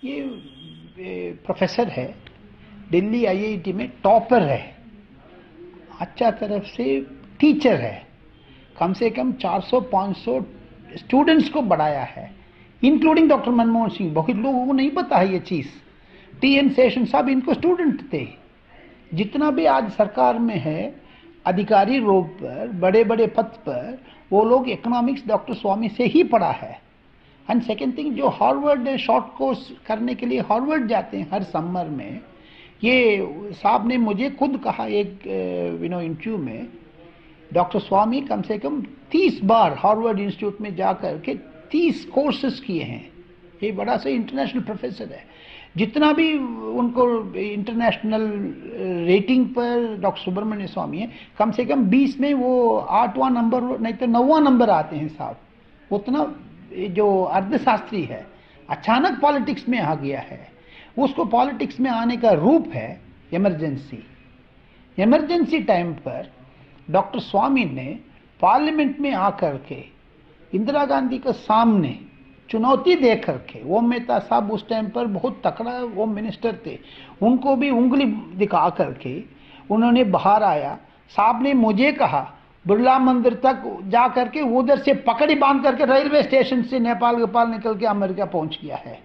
ये प्रोफेसर है, दिल्ली आईआईटी में टॉपर है, अच्छा तरफ से टीचर है, कम से कम 400-500 स्टूडेंट्स को बढ़ाया है, इंक्लूडिंग डॉक्टर मनमोहन सिंह। बहुत लोगों को नहीं पता है ये चीज़। टी.एन. शेषन साहब इनको स्टूडेंट थे। जितना भी आज सरकार में है अधिकारी लोग पर, बड़े बड़े पद पर, वो लोग इकोनॉमिक्स डॉक्टर स्वामी से ही पढ़ा है। एंड सेकेंड थिंग, जो हार्वर्ड शॉर्ट कोर्स करने के लिए हार्वर्ड जाते हैं हर समर में, ये साहब ने मुझे खुद कहा एक इंटरव्यू में, डॉक्टर स्वामी कम से कम 30 बार हार्वर्ड इंस्टीट्यूट में जाकर के 30 कोर्सेज किए हैं। ये बड़ा सा इंटरनेशनल प्रोफेसर है। जितना भी उनको इंटरनेशनल रेटिंग पर डॉक्टर सुब्रमण्य स्वामी है, कम से कम 20 में वो 8वां नंबर नहीं तो 9वां नंबर आते हैं साहब। उतना जो अर्थशास्त्री है, अचानक पॉलिटिक्स में आ गया है। उसको पॉलिटिक्स में आने का रूप है इमरजेंसी। इमरजेंसी टाइम पर डॉक्टर स्वामी ने पार्लियामेंट में आकर के इंदिरा गांधी के सामने चुनौती दे करके, ओम मेहता साहब उस टाइम पर बहुत तकड़ा होम मिनिस्टर थे, उनको भी उंगली दिखा करके उन्होंने बाहर आया। साहब ने मुझे कहा बिरला मंदिर तक जा करके उधर से पकड़ी बांध करके रेलवे स्टेशन से नेपाल निकल के अमेरिका पहुंच गया है।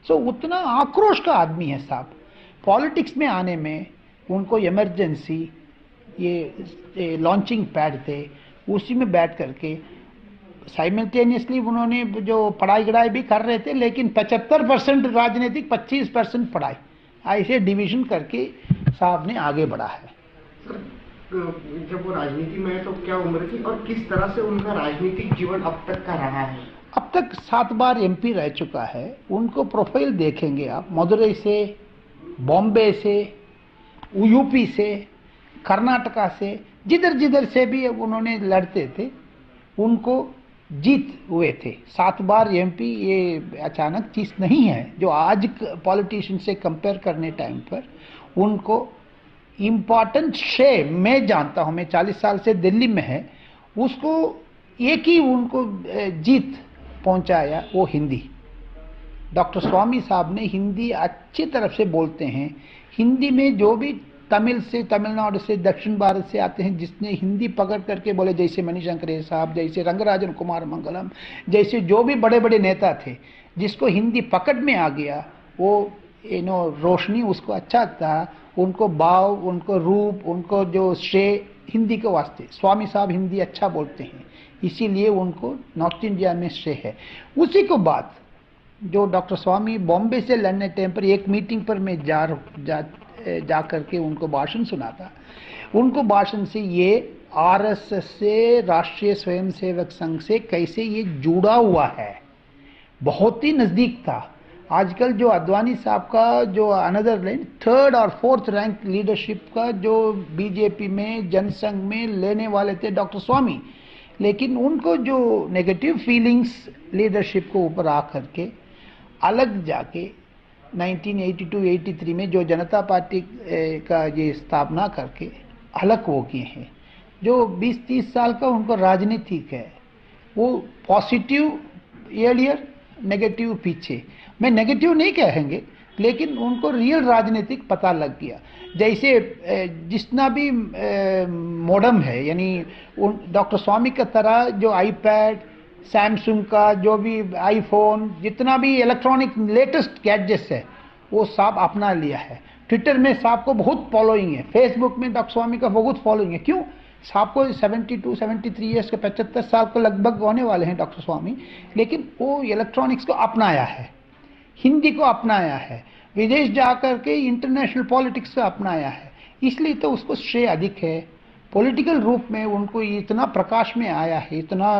सो उतना आक्रोश का आदमी है साहब। पॉलिटिक्स में आने में उनको इमरजेंसी, ये लॉन्चिंग पैड थे, उसी में बैठ करके साइमल्टेनियसली उन्होंने जो पढ़ाई गढ़ाई भी कर रहे थे, लेकिन 75% राजनीतिक, 25% पढ़ाई, ऐसे डिवीजन करके साहब ने आगे बढ़ा है। सर, जब वो राजनीति में है तो क्या उम्र थी और किस तरह से उनका राजनीतिक जीवन अब तक का रहा है? अब तक 7 बार एमपी रह चुका है। उनको प्रोफाइल देखेंगे आप, मदुरई से, बॉम्बे से, यूपी से, कर्नाटका से, जिधर जिधर से भी उन्होंने लड़ते थे उनको जीत हुए थे। 7 बार एमपी ये अचानक चीज नहीं है जो आज पॉलिटिशियन से कंपेयर करने टाइम पर उनको इम्पॉर्टेंट श्रेय मैं जानता हूं। मैं 40 साल से दिल्ली में है, उसको एक ही उनको जीत पहुंचाया, वो हिंदी। डॉक्टर स्वामी साहब ने हिंदी अच्छी तरफ से बोलते हैं। हिंदी में जो भी तमिल से, तमिलनाडु से, दक्षिण भारत से आते हैं, जिसने हिंदी पकड़ करके बोले, जैसे मणिशंकर साहब, जैसे रंगराजन कुमार मंगलम, जैसे जो भी बड़े बड़े नेता थे, जिसको हिंदी पकड़ में आ गया, वो रोशनी उसको अच्छा था, उनको भाव, उनको रूप, उनको जो श्रेय हिंदी के वास्ते। स्वामी साहब हिंदी अच्छा बोलते हैं, इसीलिए उनको नॉर्थ इंडिया में श्रेय है। उसी को बाद जो डॉक्टर स्वामी बॉम्बे से लड़ने टाइम पर एक मीटिंग पर मैं जा करके उनको भाषण सुना था। उनको भाषण से ये आरएसएस से, राष्ट्रीय स्वयंसेवक संघ से कैसे ये जुड़ा हुआ है, बहुत ही नजदीक था। आजकल जो अद्वानी साहब का जो अनदर लाइन 3rd और 4th रैंक लीडरशिप का जो बीजेपी में, जनसंघ में लेने वाले थे डॉक्टर स्वामी, लेकिन उनको जो नेगेटिव फीलिंग्स लीडरशिप को ऊपर आ करके अलग जाके 1982-83 में जो जनता पार्टी का ये स्थापना करके अलग वो किए हैं। जो 20-30 साल का उनको राजनीतिक है, वो पॉजिटिव एलियर, नेगेटिव पीछे। मैं नेगेटिव नहीं कहेंगे, लेकिन उनको रियल राजनीतिक पता लग गया। जैसे जितना भी मॉडर्न है, यानी डॉक्टर स्वामी की तरह जो आईपैड, सैमसंग का जो भी आईफोन, जितना भी इलेक्ट्रॉनिक लेटेस्ट गैजेट्स है, वो साहब अपना लिया है। ट्विटर में साहब को बहुत फॉलोइंग है, फेसबुक में डॉक्टर स्वामी का बहुत फॉलोइंग है। क्यों? साहब को 72-73 ईयर्स के 75 साल को लगभग होने वाले हैं डॉक्टर स्वामी, लेकिन वो इलेक्ट्रॉनिक्स को अपनाया है, हिंदी को अपनाया है, विदेश जाकर के इंटरनेशनल पॉलिटिक्स को अपनाया है, इसलिए तो उसको श्रेय अधिक है। पॉलिटिकल रूप में उनको इतना प्रकाश में आया है, इतना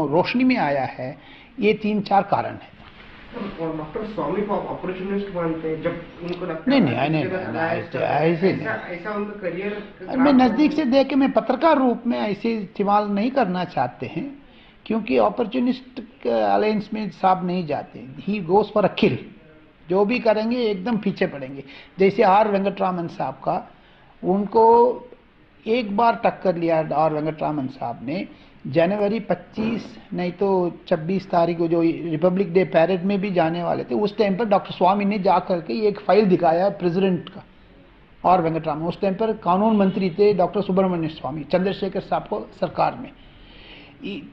रोशनी में आया है, ये 3-4 कारण है। डॉक्टर स्वामी को अपॉर्चुनिस्ट मानते हैं जब उनको लगता नहीं ऐसे नहीं, ऐसा उनका करियर मैं नजदीक से देख के, मैं पत्रकार रूप में ऐसे इस्तेमाल नहीं करना चाहते हैं, क्योंकि अपॉर्चुनिस्ट अलायंस में साहब नहीं जाते। ही गोज फॉर अ किल, जो भी करेंगे एकदम पीछे पड़ेंगे। जैसे आर वेंकटरामन साहब का, उनको एक बार टक्कर लिया आर वेंकटरामन साहब ने, जनवरी 25 नहीं तो 26 तारीख को जो रिपब्लिक डे पैरेड में भी जाने वाले थे, उस टाइम पर डॉक्टर स्वामी ने जा करके एक फाइल दिखाया प्रेसिडेंट का और वेंकटरामन। उस टाइम पर कानून मंत्री थे डॉक्टर सुब्रमण्य स्वामी, चंद्रशेखर साहब को सरकार में।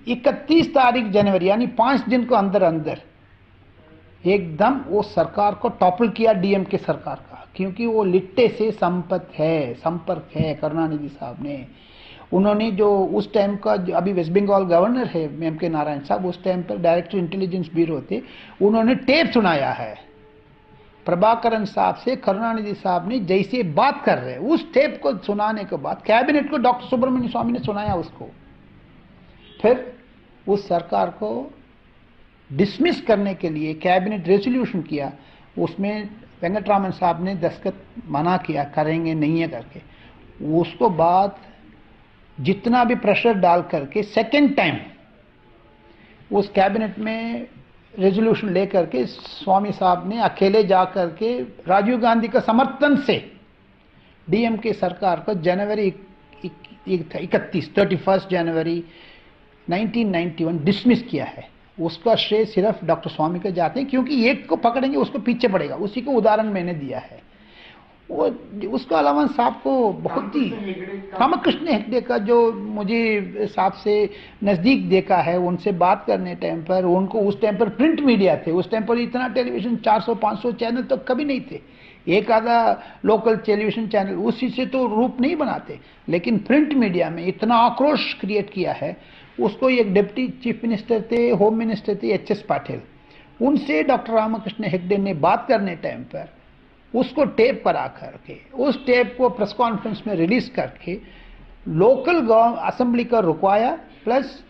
31 तारीख जनवरी यानी 5 दिन को अंदर अंदर एकदम वो सरकार को टॉपल किया डीएमके सरकार का, क्योंकि वो लिट्टे से संपर्क है करुणानिधि साहब ने। उन्होंने जो उस टाइम का जो अभी वेस्ट बंगाल गवर्नर है एम के नारायण साहब, उस टाइम पर डायरेक्टर इंटेलिजेंस ब्यूरो थे, उन्होंने टेप सुनाया है प्रभाकरन साहब से। करुणानिधि साहब ने जैसे बात कर रहे उस टेप को सुनाने के बाद कैबिनेट को डॉक्टर सुब्रमण्य स्वामी ने सुनाया उसको। फिर उस सरकार को डिसमिस करने के लिए कैबिनेट रेजोल्यूशन किया, उसमें वेंकटरामन साहब ने दस्तखत मना किया, करेंगे नहीं है करके। उसको बाद जितना भी प्रेशर डाल करके सेकेंड टाइम उस कैबिनेट में रेजोल्यूशन लेकर के स्वामी साहब ने अकेले जा करके राजीव गांधी का समर्थन से डीएमके सरकार को जनवरी 31 जनवरी 1991 डिसमिस किया है। उसका श्रेय सिर्फ डॉक्टर स्वामी को जाते हैं, क्योंकि एक को पकड़ेंगे उसको पीछे पड़ेगा, उसी को उदाहरण मैंने दिया है। वो उसके अलावा साहब को बहुत ही रामकृष्ण हेगड़े का जो मुझे साहब से नज़दीक देखा है, उनसे बात करने टाइम पर उनको उस टाइम पर प्रिंट मीडिया थे, उस टाइम पर इतना टेलीविज़न 400-500 चैनल तो कभी नहीं थे, एक आधा लोकल टेलीविज़न चैनल, उसी से तो रूप नहीं बनाते, लेकिन प्रिंट मीडिया में इतना आक्रोश क्रिएट किया है। उसको एक डिप्टी चीफ मिनिस्टर थे, होम मिनिस्टर थे एच.एस. पाटिल, उनसे डॉक्टर रामकृष्ण हेगड़े ने बात करने टाइम पर उसको टेप करा करके उस टेप को प्रेस कॉन्फ्रेंस में रिलीज करके लोकल असेंबली का रुकवाया, प्लस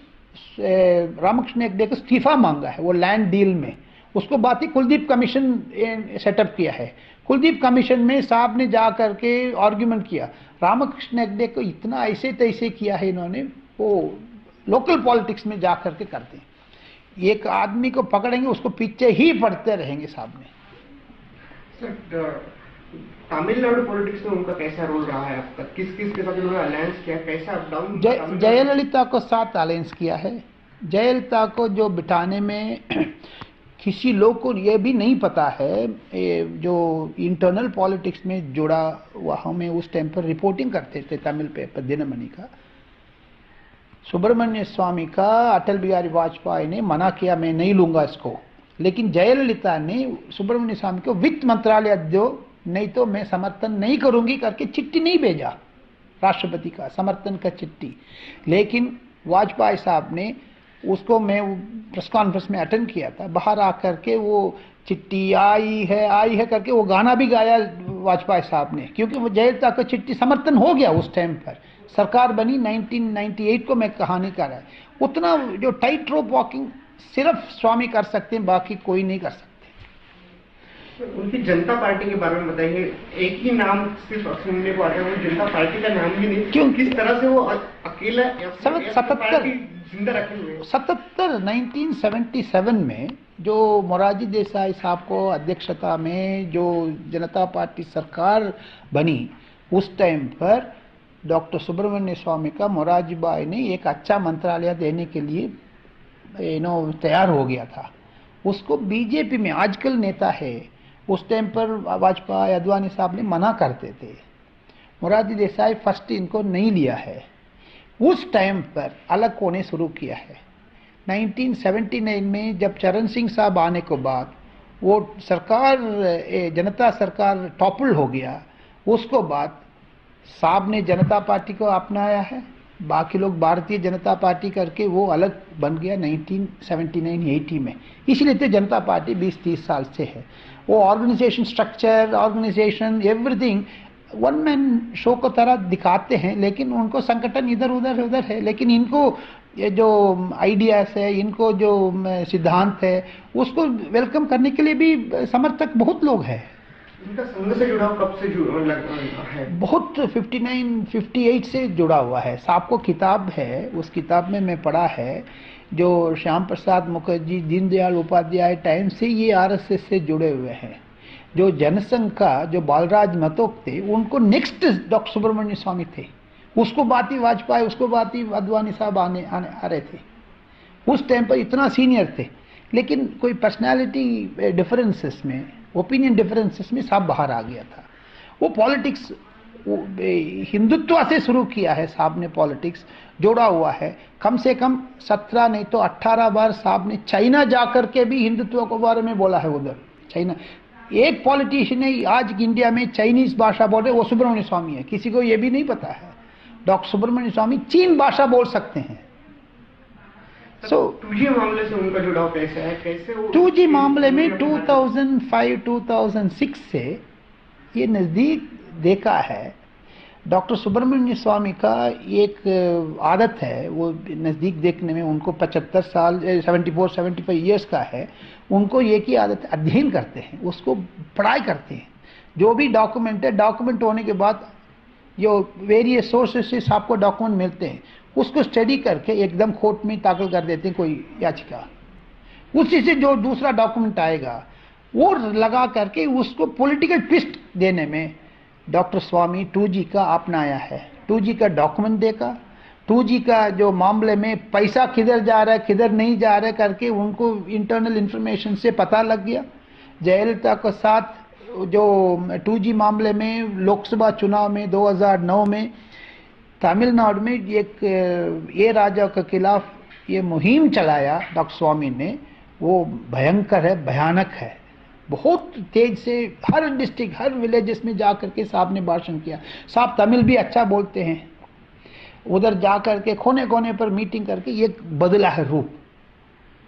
रामकृष्ण हेगड़े को इस्तीफा मांगा है वो लैंड डील में। उसको बात ही कुलदीप कमीशन सेटअप किया है। कुलदीप कमीशन में साहब ने जा करके आर्ग्यूमेंट किया, रामकृष्ण हेगड़े को इतना ऐसे तैसे किया है इन्होंने, वो लोकल पॉलिटिक्स में जा करके करते हैं। एक आदमी को पकड़ेंगे उसको पीछे ही पड़ते रहेंगे साहब ने। तमिलनाडु पॉलिटिक्स में उनका कैसा रोल रहा है अब तक? किस किस के साथ उन्होंने अलायंस किया, कैसा अप डाउन? जयललिता को साथ अलायंस किया है। जयललिता को जो बिठाने में किसी लोग को ये भी नहीं पता है, जो इंटरनल पॉलिटिक्स में जुड़ा हुआ, हमें उस टाइम पर रिपोर्टिंग करते थे तमिल पेपर दिनमणि का, सुब्रमण्य स्वामी का अटल बिहारी वाजपेयी ने मना किया, मैं नहीं लूंगा इसको, लेकिन जयललिता ने सुब्रमण्य स्वामी को वित्त मंत्रालय दो, नहीं तो मैं समर्थन नहीं करूंगी करके चिट्ठी नहीं भेजा, राष्ट्रपति का समर्थन का चिट्ठी। लेकिन वाजपेयी साहब ने उसको, मैं प्रेस कॉन्फ्रेंस में अटेंड किया था, बाहर आकर के वो चिट्ठी आई है करके वो गाना भी गाया वाजपेयी साहब ने, क्योंकि वो जयललिता का चिट्ठी समर्थन हो गया। उस टाइम पर सरकार बनी 1998 को, मैं कहानी कर रहा है। उतना जो टाइट रोप वॉकिंग सिर्फ स्वामी कर सकते हैं, बाकी कोई नहीं कर सकते। उनकी जनता पार्टी के बारे में बताइए। एक ही नाम सिर्फ सुनने को आता है, वो जनता पार्टी का नाम ही नहीं, क्यों किस तरह से वो अकेला 1977 में जो मोरारजी देसाई साहब को अध्यक्षता में जो जनता पार्टी सरकार बनी, उस टाइम पर डॉक्टर सुब्रमण्य स्वामी का मोरारजी भाई ने एक अच्छा मंत्रालय देने के लिए तैयार हो गया था। उसको बीजेपी में आजकल नेता है, उस टाइम पर वाजपेयी अद्वानी साहब ने मना करते थे, मोरारजी देसाई फर्स्ट इनको नहीं लिया है। उस टाइम पर अलग होने शुरू किया है। 1979 में जब चरण सिंह साहब आने के बाद वो सरकार, जनता सरकार टॉपल हो गया, उसको बाद साहब ने जनता पार्टी को अपनाया है, बाकी लोग भारतीय जनता पार्टी करके वो अलग बन गया 1979-80 में। इसलिए तो जनता पार्टी 20-30 साल से है। वो organisation structure, organisation, everything one man show को तरह दिखाते हैं, लेकिन उनको संगठन इधर उधर है। लेकिन इनको ये जो आइडियाज है, इनको जो सिद्धांत है, उसको वेलकम करने के लिए भी समर्थक बहुत लोग हैं। इनका संघ से जुड़ा कब से है? बहुत 59-58 से जुड़ा हुआ है। साहब को किताब है, उस किताब में मैं पढ़ा है, जो श्याम प्रसाद मुखर्जी, दीनदयाल उपाध्याय टाइम से ये आरएसएस से जुड़े हुए हैं। जो जनसंघ का जो बालराज मतोक थे, उनको नेक्स्ट डॉक्टर सुब्रमण्य स्वामी थे, उसको बाती वाजपेयी, उसको बाती अद्वानी साहब आ रहे थे। उस टाइम पर इतना सीनियर थे, लेकिन कोई पर्सनालिटी डिफरेंसेस में, ओपिनियन डिफरेंसेस में साहब बाहर आ गया था। वो पॉलिटिक्स हिंदुत्व से शुरू किया है साहब ने, पॉलिटिक्स जोड़ा हुआ है। कम से कम 17 नहीं तो 18 बार साहब ने चाइना जाकर के भी हिंदुत्व के बारे में बोला है। उधर चाइना, एक पॉलिटिशियन है आज इंडिया में चाइनीज भाषा बोल रहे, वो सुब्रमण्य स्वामी है। किसी को ये भी नहीं पता है, डॉक्टर सुब्रमण्य स्वामी चीन भाषा बोल सकते हैं। So, 2G मामले से उनका जुड़ाव कैसे है, कैसे वो 2G मामले में 2005-2006 से ये नज़दीक देखा है। डॉक्टर सुब्रमण्य स्वामी का एक आदत है, वो नज़दीक देखने में, उनको 75 साल 74-75 ईयर्स का है। उनको एक ही आदत है, अध्ययन करते हैं, उसको पढ़ाई करते हैं। जो भी डॉक्यूमेंट है, डॉक्यूमेंट होने के बाद जो वेरियस सोर्सेस से आपको डॉक्यूमेंट मिलते हैं, उसको स्टडी करके एकदम कोर्ट में दाखिल कर देते हैं कोई याचिका। उसी से जो दूसरा डॉक्यूमेंट आएगा वो लगा करके उसको पॉलिटिकल ट्विस्ट देने में डॉक्टर स्वामी 2G का अपनाया है। 2G का डॉक्यूमेंट देखा, 2G का जो मामले में पैसा किधर जा रहा है किधर नहीं जा रहा है करके उनको इंटरनल इंफॉर्मेशन से पता लग गया। जयललिता के साथ जो 2G मामले में लोकसभा चुनाव में 2009 में तमिलनाडु में एक ए राजा के खिलाफ ये मुहिम चलाया डॉक्टर स्वामी ने, वो भयंकर है, भयानक है। बहुत तेज से हर डिस्ट्रिक्ट, हर विलेजेस में जा करके साहब ने भाषण किया। साहब तमिल भी अच्छा बोलते हैं। उधर जा करके कोने कोने पर मीटिंग करके ये बदला है रूप।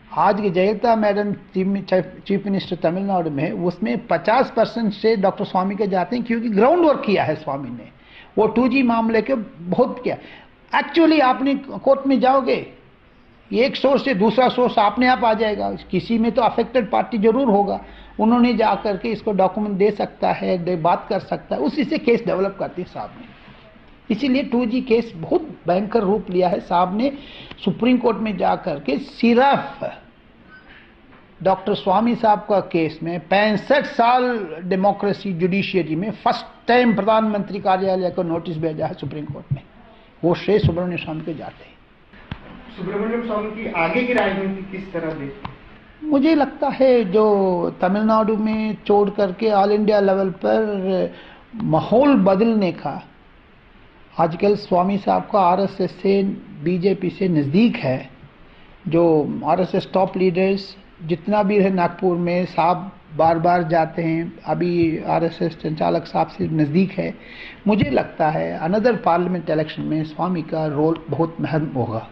आज की Jayalalithaa madam chief minister Tamil Nadu में, उसमें 50% से डॉक्टर स्वामी के जाते हैं, क्योंकि ग्राउंड वर्क किया है स्वामी ने। वो 2G मामले के बहुत किया। एक्चुअली आपने कोर्ट में जाओगे, एक सोर्स से दूसरा सोर्स अपने आप आ जाएगा, किसी में तो अफेक्टेड पार्टी जरूर होगा। उन्होंने जा करके इसको डॉक्यूमेंट दे सकता है, बात कर सकता है, उसी से केस डेवलप करती है साहब ने। इसीलिए 2G केस बहुत भयंकर रूप लिया है। साहब ने सुप्रीम कोर्ट में जा करके सिर्फ डॉक्टर स्वामी साहब का केस में 65 साल डेमोक्रेसी जुडिशियरी में फर्स्ट टाइम प्रधानमंत्री कार्यालय को नोटिस भेजा है सुप्रीम कोर्ट में। वो श्रेय सुब्रमण्य स्वामी के जाते हैं। सुब्रमण्यम स्वामी की आगे की राजनीति किस तरह देखते हैं? मुझे लगता है जो तमिलनाडु में छोड़ करके ऑल इंडिया लेवल पर माहौल बदलने का, आजकल स्वामी साहब का आरएसएस से, बीजेपी से नज़दीक है। जो आरएसएस टॉप लीडर्स जितना भी है नागपुर में, साहब बार बार जाते हैं। अभी आरएसएस संचालक साहब से नज़दीक है। मुझे लगता है अनदर पार्लियामेंट इलेक्शन में स्वामी का रोल बहुत महत्व होगा।